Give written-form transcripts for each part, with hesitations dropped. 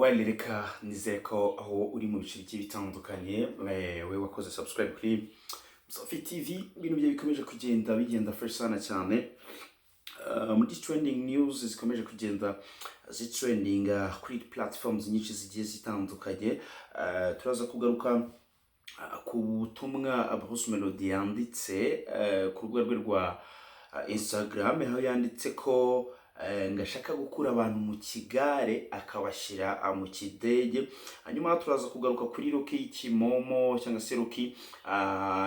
Reka nizere ko aho uri mu bice bigiye bitandukanye we wakoze subscribe kuri Musafi TV, ibintu bye bikomeje bigenda fresh sana cyane. Muri trending news zikomeje kugenda zitrendinga kuri platforms nyinshi zigiye zitandukanye. Turaza kugaruka ku butumwa Bruce Melody yanditse ku rubuga rwe rwa Instagram, aho yanditse ko ngashaka gukura abantu mu kigare akabashira mu kidege. Hanyuma turaza kugaruka kuri Rocky Kimomo cyangwa se Rocky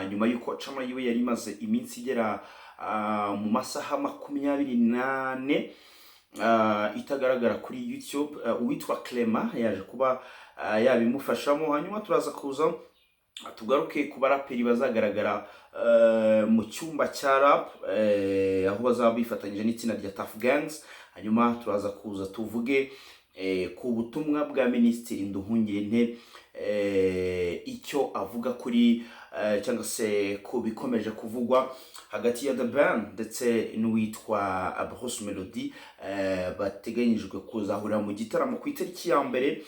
nyuma yuko channel yiwe yari imaze iminsi igera mu masaha 24 itagaragara kuri YouTube. Uwitwa Clement yaje kuba yabimufashamo. Hanyuma turaza kuza tugaruke ku baraperi bazagaragara mu cyumba cya rap aho bazaba bifatanyije n'itsinda rya Tough Gangs. Hanyuma turaza kuza tuvuge ku butumwa bwa Minisitiri Nduhungirehe icyo avuga kuri cyangwa se ko bikomeje kuvugwa hagati ya The Ben ndetse n'uwitwa Bruce Melody bateganyijwe kuzahurira mu gitaramo ku itariki ya mbere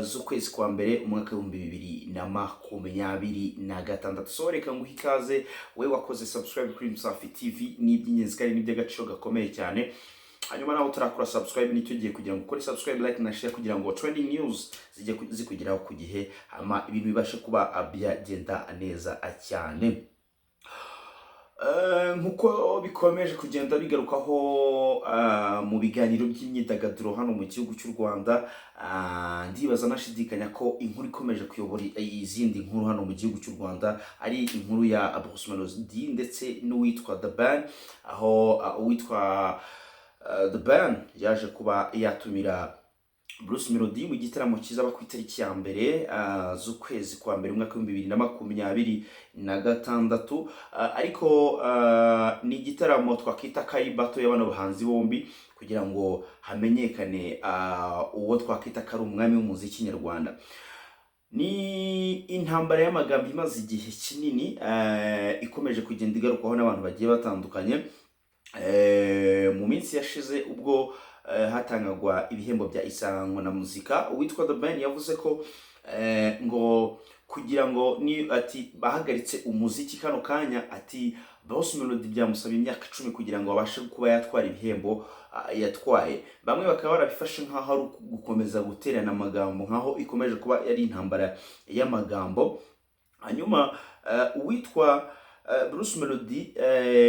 z'ukwezi kwa mbere umwaka wa 2026. So reka nguhe ikaze we wakoze subscribe kuri Musafi TV, ni iby'ingenzi kandi n'iby'agaciro gakomeye cyane. Hanyuma nawe utarakora subscribe nicyo gihe kugira ngo ukore subscribe, like na share kugira ngo trending news zijye zikugeraho ku gihe, ama ibintu bibashe kuba byagenda neza cyane. Nkuko bikomeje kugenda bigarukaho mu biganiro by'imyidagaduro hano mu gihugu cy'u Rwanda, ndibaza nashidikanya ko inkuru ikomeje kuyobora izindi nkuru hano mu gihugu cy'u Rwanda ari inkuru ya Bruce Melody ndetse n'uwitwa The Ben, aho uwitwa The Ben yaje kuba yatumira Bruce Melody mu gitaramo kizaba ku itariki ya mbere z'ukwezi kwa mbere umwaka wa 2026. Ariko ni igitaramo twakita kari bato y'abana bahanzi bombi kugira ngo hamenyekane uwo twakita kari umwami w'umuziki nyarwanda. Ni intambara y'amagambo imaze igihe kinini ikomeje kugenda igarukwaho n'abantu bagiye batandukanye. Mu minsi yashize ubwo hatangagwa ibihembo bya Isango na muzika, uwitwa The Ben yavuze ko ngo kugira ngo ni ati bahagaritse umuziki kano kanya, ati Bruce Melody byamusaba imyaka 10 kugira ngo abashe kuba yatwara ibihembo yatwaye. Bamwe bakaba barabifashe nkaho ari gukomeza guterana amagambo, nkaho ikomeje kuba yari intambara y'amagambo. Hanyuma uwitwa Bruce Melody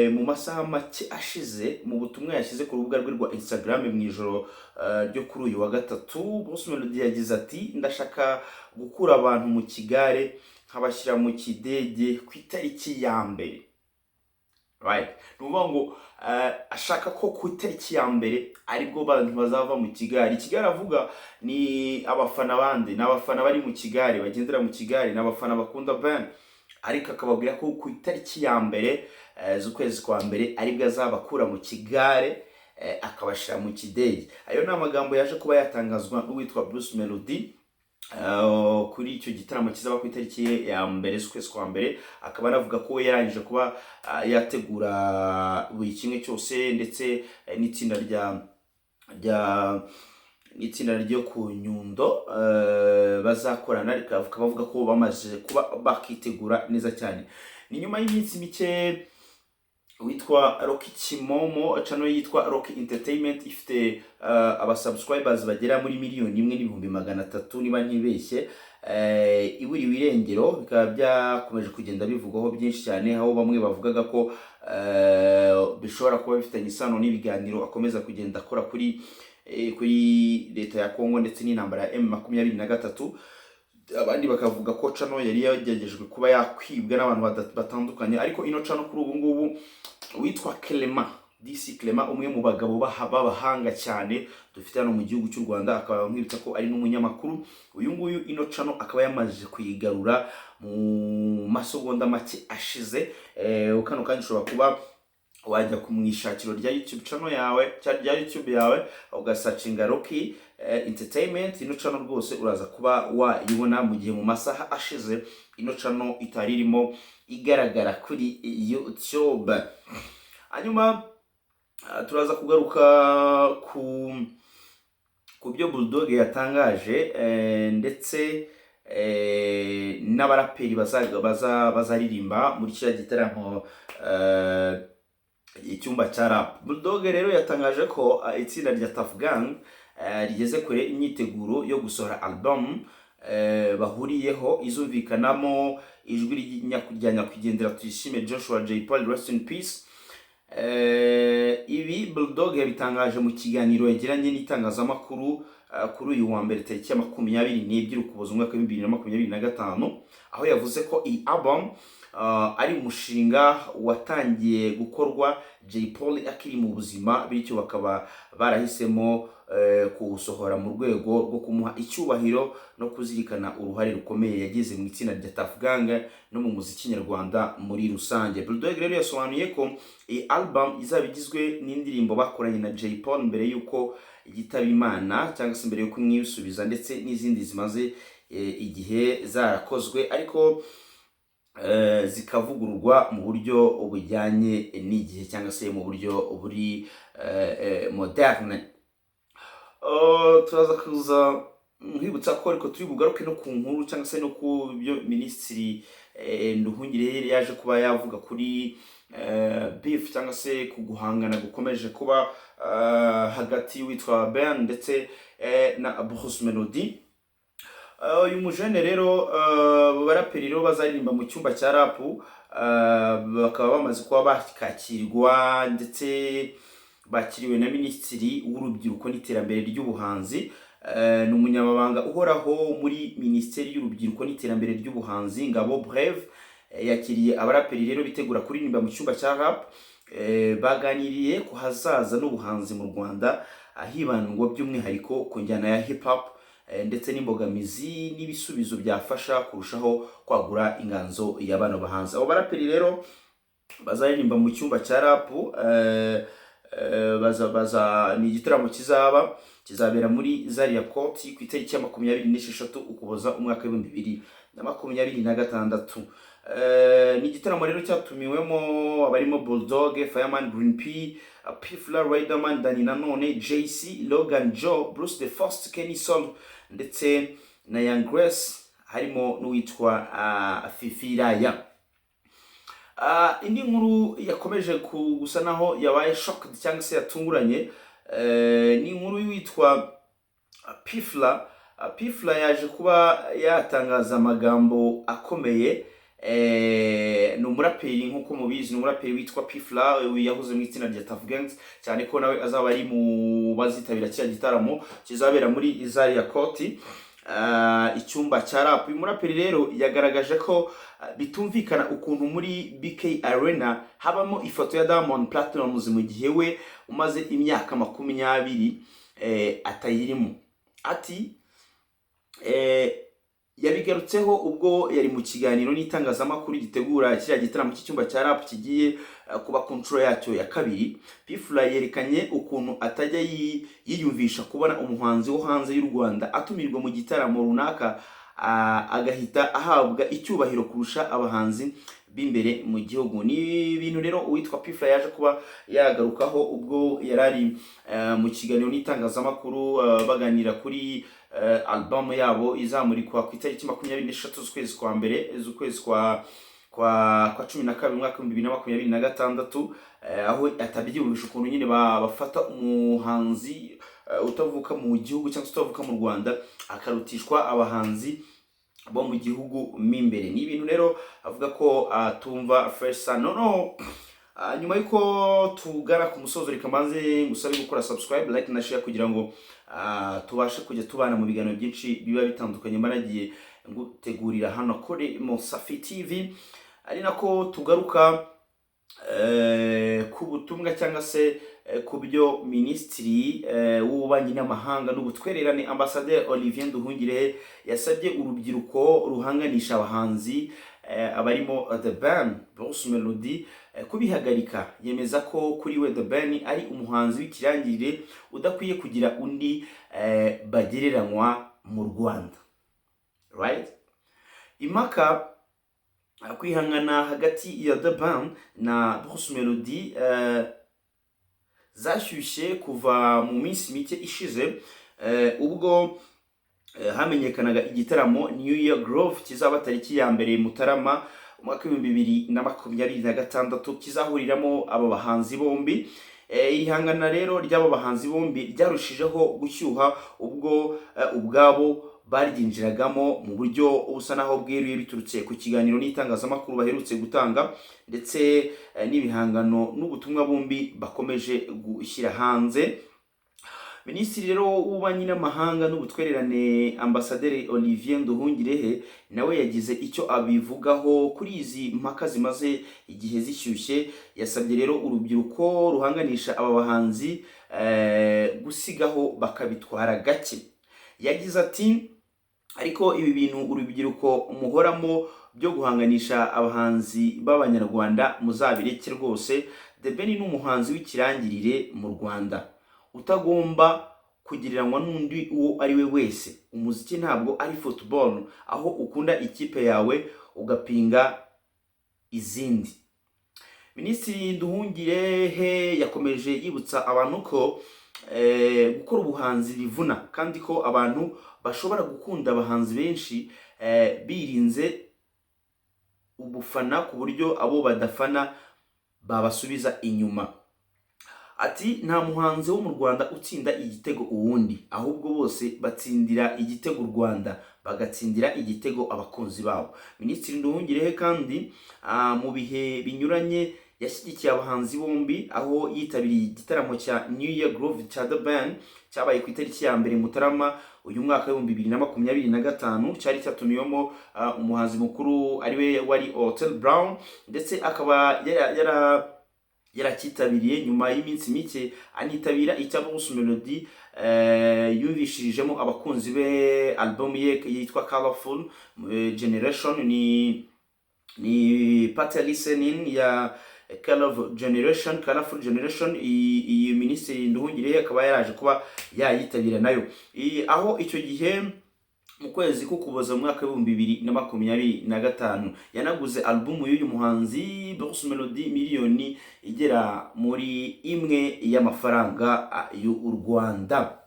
mu masaha make ashize mu butumwa yashyize ku rubuga rwe rwa Instagram mu ijoro ryo kuri uyu wa gatatu, Bruce Melody yagize ati ndashaka gukura abantu mu kigare nkabashyira mu kidege ku itariki ya mbere. Right, nuvuga ngo ashaka ko ku itariki ya mbere aribwo abantu bazava mu kigare. Ikigare avuga ni abafana bandi, n'abafana bari mu kigare, bagendera mu kigare, n'abafana bakunda Ben, ariko akababwira ko ku itariki ya mbere z'ukwezi kwa mbere aribwo azabakura mu kigare akabashira mu kidege. Ayo ni amagambo yaje kuba yatangazwa n'uwitwa Bruce Melody kuri icyo gitaramo kizaba ku itariki ya mbere z'ukwezi kwa mbere. Akaba anavuga ko yarangije kuba yategura buri kimwe cyose, ndetse n'itsinda ryo ku Nyundo bazakorana, ariko bavuga ko bamaze kuba bakitegura neza cyane. Ni nyuma y'iminsi mike witwa Rocky Kimomo, channel yitwa Rocky Entertainment ifite abasubscribers bagera muri 1,300,000 niba ntibeshye, iburi wirengero. Bikaba byakomeje kugenda bivugwaho byinshi cyane, aho bamwe bavugaga ko bishobora kuba bifitanye isano n'ibiganiro akomeza kugenda akora kuri leta ya Kongo ndetse n'intambara ya M23. Abandi bakavuga ko channel yari yagejejwe kuba yakwibwa n'abantu batandukanye, ariko ino channel kuri ubu ngubu witwa Clement, DC Clement, umwe mu bagabo b'abahanga cyane dufite hano mu gihugu cy'u Rwanda, akaba nkwibutsa ko ari n'umunyamakuru. Uyu nguyu ino channel akaba yamaze kuyigarura mu masegonda make ashize. Ukano kandi ushobora kuba wajya kumwishakiro rya YouTube channel yawe cyangwa YouTube yawe ugasearchinga Rocky Entertainment. Ino channel rwose uraza kuba wayibona mu gihe mu masaha ashize ino channel itari irimo igaragara kuri YouTube. Hanyuma turaza kugaruka ku byo Bulldog yatangaje, ndetse n'abaraperi bazaririmba muri kiriya gitaramo icyumba cya rap. Bulldog rero yatangaje ko itsinda rya Tuff Gang rigeze kure imyiteguro yo gusohora album bahuriyeho izumvikanamo ijwi rya nyakwigendera Tuyishime Joshua Jay Polly, rest in peace. Ibi Bulldog yabitangaje mu kiganiro yagiranye n'itangazamakuru kuri uyu wa mbere tariki ya 22 Ukuboza umwaka wa 2025, aho yavuze ko iyi album ari umushinga watangiye gukorwa Jay Polly akiri mu buzima, bityo bakaba barahisemo kuwusohora mu rwego rwo kumuha icyubahiro no kuzirikana uruhare rukomeye yagize mu itsinda rya Tuff Gang no mu muziki nyarwanda muri rusange. Bulldog rero yasobanuye ko iyi album izaba igizwe n'indirimbo bakoranye na Jay Polly mbere y'uko yitaba Imana, cyangwa se mbere y'uko mwisubiza, ndetse n'izindi zimaze igihe zarakozwe ariko zikavugururwa mu buryo bujyanye n'igihe, cyangwa se mu buryo buri moderne. Turaza kuza nkwibutsa ko ariko turi bugaruke no ku nkuru cyangwa se no ku byo Minisitiri Nduhungirehe yaje kuba yavuga kuri beef cyangwa se ku guhangana gukomeje kuba hagati y'uwitwa Ben ndetse na Bruce Melody. Uyu mujene rero baraperi rero bazaririmba mu cyumba cya rap, bakaba bamaze kuba bakakirwa ndetse bakiriwe na Minisitiri w'Urubyiruko n'Iterambere ry'Ubuhanzi. Ni umunyamabanga uhoraho muri Minisiteri y'Urubyiruko n'Iterambere ry'Ubuhanzi, Ngabo Breve, yakiriye abaraperi rero bitegura kuririmba mu cyumba cya rap. Baganiriye ku hazaza n'ubuhanzi mu Rwanda, hibandwa by'umwihariko ku njyana ya hip hop ndetse n'imbogamizi n'ibisubizo byafasha kurushaho kwagura inganzo y'abana bahanzi. Abo baraperi rero bazaririmba mu cyumba cya rap. Ni igitaramo kizabera muri Zaria Court ku itariki ya 26 Ukuboza umwaka wa 2026. Ni igitaramo rero cyatumiwemo abarimo Bulldog, Fireman, Green P, P-Fla, Riderman, Dani Nanone, JC, Logan Joe, Bruce the First, Kenny Sol ndetse na Young Grace, harimo n'uwitwa Fifi Raya. Indi nkuru yakomeje gusa naho yabaye shocked cyangwa se yatunguranye, ni inkuru y'uwitwa P-Fla. P-Fla yaje kuba yatangaza amagambo akomeye. Ni umuraperi nk'uko mubizi, ni umuraperi witwa P-Fla yahuze mu itsinda rya Tuff Gang, cyane ko nawe azaba ari mu bazitabira cya gitaramo kizabera muri Zaria Court, icyumba cya rap. Uyu muraperi rero yagaragaje ko bitumvikana ukuntu muri BK Arena habamo ifoto ya Diamond Platnumz mu gihe we umaze imyaka 20 atayirimo. Ati yabigarutseho ubwo yari mu kiganiro n'itangazamakuru gitegura kiriya gitaramo cy'icyumba cya rap kigiye kuba control yacyo ya kabiri. P-Fla yerekanye ukuntu atajya yiyumvisha kubona umuhanzi wo hanze y'u Rwanda atumirwa mu gitaramo runaka agahita ahabwa icyubahiro kurusha abahanzi b'imbere mu gihugu. Ni ibintu rero uwitwa P-Fla yaje kuba yagarukaho ubwo yarari mu kiganiro n'itangazamakuru baganira kuri album yabo izamurikwa ku itariki 23 z'ukwezi kwa mbere z'ukwezi kwa 12 umwaka wa 2026, aho atabyiyumvisha ukuntu nyine bafata umuhanzi utavuka mu gihugu cyangwa utavuka mu Rwanda akarutishwa abahanzi bo mu gihugu mimbere. Ni ibintu rero avuga ko atumva fresh no. Nyuma yuko tugana ku musozo, reka manze ngusabe gukora subscribe, like na share kugira ngo tubashe kujya tubana mu biganiro byinshi biba bitandukanye maragiye ngutegurira hano kuri Musafi TV, ari nako tugaruka ku butumwa cyangwa se ku byo Minisitiri w'Ububanyi n'Amahanga n'Ubutwererane Ambassadeur Olivier Nduhungirehe yasabye urubyiruko ruhanganisha abahanzi abarimo The Ben, Bruce Melody kubihagarika. Yemeza ko kuri we The Ben ari umuhanzi w'ikirangirire udakwiye kugira undi bagereranywa mu Rwanda. Right? Impaka kwihangana hagati ya The Ben na Bruce Melody zashyushye kuva mu minsi mike ishize ubwo hamenyekanaga igitaramo New Year Groove kizaba tariki ya mbere Mutarama umwaka w'2026 kizahuriramo aba bahanzi bombi. Iri hangana rero ry'aba bahanzi bombi ryarushijeho gushyuha ubwo ubwabo baryinjiragamo mu buryo ubusa naho bweruye biturutse ku kiganiro n'itangazamakuru baherutse gutanga, ndetse n'ibihangano n'ubutumwa bombi bakomeje gushyira hanze. Minisitiri rero w'ububanyi n'amahanga n'ubutwererane Ambasaderi Olivier Nduhungirehe nawe yagize icyo abivugaho kuri izi mpaka zimaze igihe zishyushye. Yasabye rero urubyiruko ruhanganisha aba bahanzi gusigaho bakabitwara gake. Yagize ati ariko ibi bintu urubyiruko muhoramo byo guhanganisha abahanzi b'abanyarwanda muzabireke rwose. The Ben ni umuhanzi w'ikirangirire mu Rwanda utagomba kugiranwa n'undi uwo ari we wese. Umuziki ntabwo ari football aho ukunda ikipe yawe ugapinga izindi. Minisitiri Nduhungirehe yakomeje yibutsa abantu ko gukora ubuhanzi bivuna, kandi ko abantu bashobora gukunda abahanzi benshi birinze ubufana ku buryo abo badafana babasubiza inyuma. Ati nta muhanzi wo mu Rwanda utsinda igitego uwundi, ahubwo bose batsindira igitego u Rwanda, bagatsindira igitego abakunzi babo. Minisitiri Nduhungirehe kandi mu bihe binyuranye yashyigikiye abahanzi bombi, aho yitabiriye igitaramo cya New Year Groove cya The Ben cyabaye ku itariki ya mbere Mutarama uyu mwaka w'2025, cyari cyatumiwemo umuhanzi mukuru ariwe wari Otile Brown, ndetse akaba yarakitabiriye nyuma y'iminsi mike anitabira icya Bruce Melody yumvishirijemo abakunzi be album ye yitwa Colorful Generation. Ni part listening ya Colorful Generation. Iyi Minisitiri Nduhungirehe akaba yaraje kuba yayitabira nayo, aho icyo gihe mu kwezi k'Ukuboza mu mwaka w'2025 yanaguze album y'uyu muhanzi Bruce Melody miliyoni igera muri imwe y'amafaranga y'u Rwanda.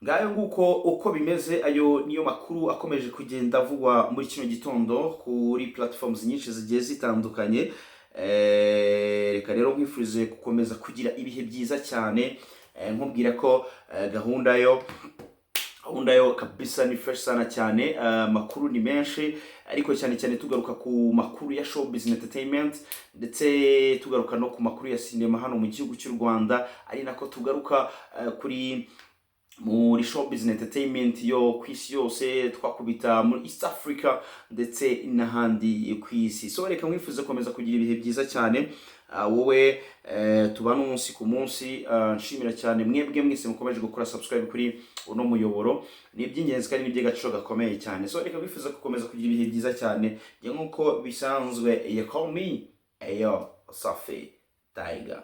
Ngayo nguko uko bimeze. Ayo niyo makuru akomeje kugenda avugwa muri kino gitondo kuri platforms nyinshi zigiye zitandukanye. Reka rero nkwifurize gukomeza kugira ibihe byiza cyane, nkubwira ko gahunda yo kabisa ni fresh sana cyane. Makuru ni menshi, ariko cyane cyane tugaruka ku makuru ya showbiz entertainment, ndetse tugaruka no ku makuru ya cinema hano mu gihugu cy'u Rwanda, ari nako tugaruka muri showbiz entertainment yo kwisi yose, twakubita muri East Africa ndetse n'ahandi kwisi. So reka nkwifuza komeza kugira ibihe byiza cyane. Wowe tubana umunsi ku munsi. Nshimira cyane mwebwe mwese mukomeje gukora subscribe kuri uno muyoboro, ni iby'ingenzi kandi n'iby'agaciro gakomeye cyane. So reka nkwifuza gukomeza kugira ibihe byiza cyane, nkuko bisanzwe. You call me Safi Tiger.